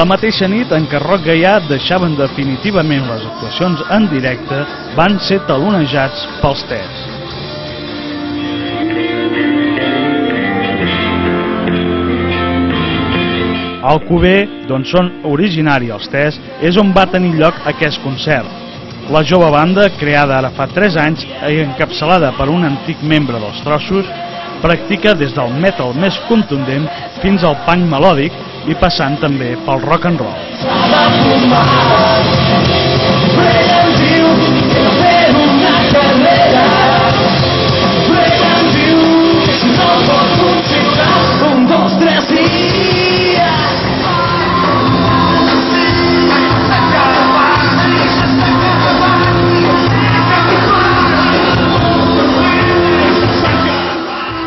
La mateixa nit en què Roc Gaià deixaven definitivament les actuacions en directe, van ser talonejats pels TES. A Alcover, d'on són originari els TES, és on va tenir lloc aquest concert. La jove banda, creada ara fa 3 anys i encapçalada per un antic membre dels Trossos, practica des del metal més contundent fins al punk melòdic i passant també pel rock and roll.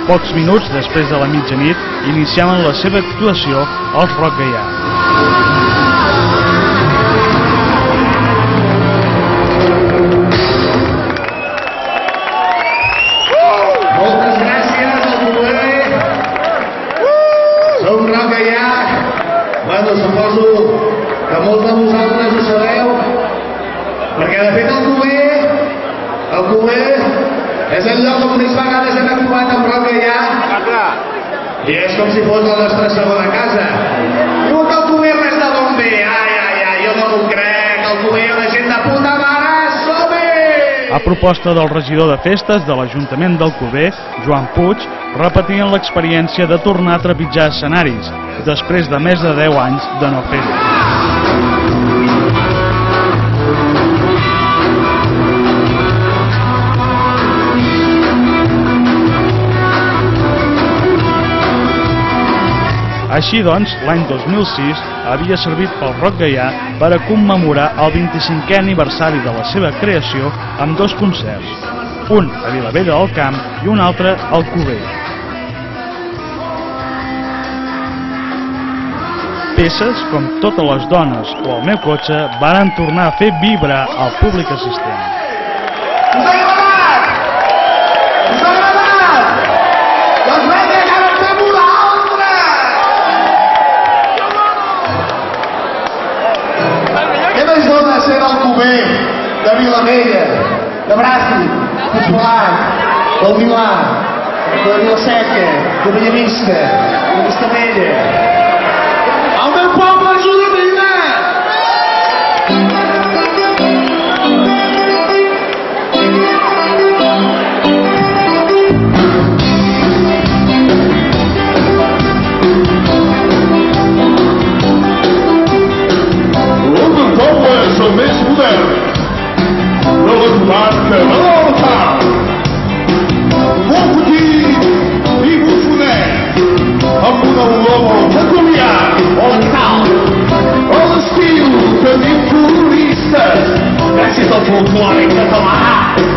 Pocs minuts després de la mitjanit iniciaven la seva actuació als Roc Gaià. Moltes gràcies al Alcover. Som Roc Gaià. Bueno, suposo que molts de vosaltres ho sabeu, perquè de fet Alcover és el lloc on més vegades hem actuat amb Roc Gaià i és com si fos la nostra segona casa. Diu que Alcover res de bon ve. Ai, jo no m'ho crec. Alcover hi ha una gent de puta mare. Som-hi! A proposta del regidor de festes de l'Ajuntament d'Alcover, Joan Puig, repetien l'experiència de tornar a trepitjar escenaris, després de més de 10 anys de no fer-ho. Així doncs, l'any 2006 havia servit pel Roc Gaià per a commemorar el 25è aniversari de la seva creació amb 2 concerts, un a Vilavella del Camp i un altre a Alcover. Peces com Totes les dones o El meu cotxe varen tornar a fer vibrar al públic assistent. Us ha agradat? Us ha agradat? Doncs vinga, que ara fem una altra! Què més dona ser d'Alcover, de Vilavella, de Bràfim, de Puigpelat, del Milà, de Vila-seca, de Bellavista, de Vistabella? El meu poble ajuda a vida! El meu poble és el més modern, de la comarca de l'Alt Camp. Molt petit i bufonet, amb una olor molt peculiar. L'estiu tenim coloristes gràcies al folclore català.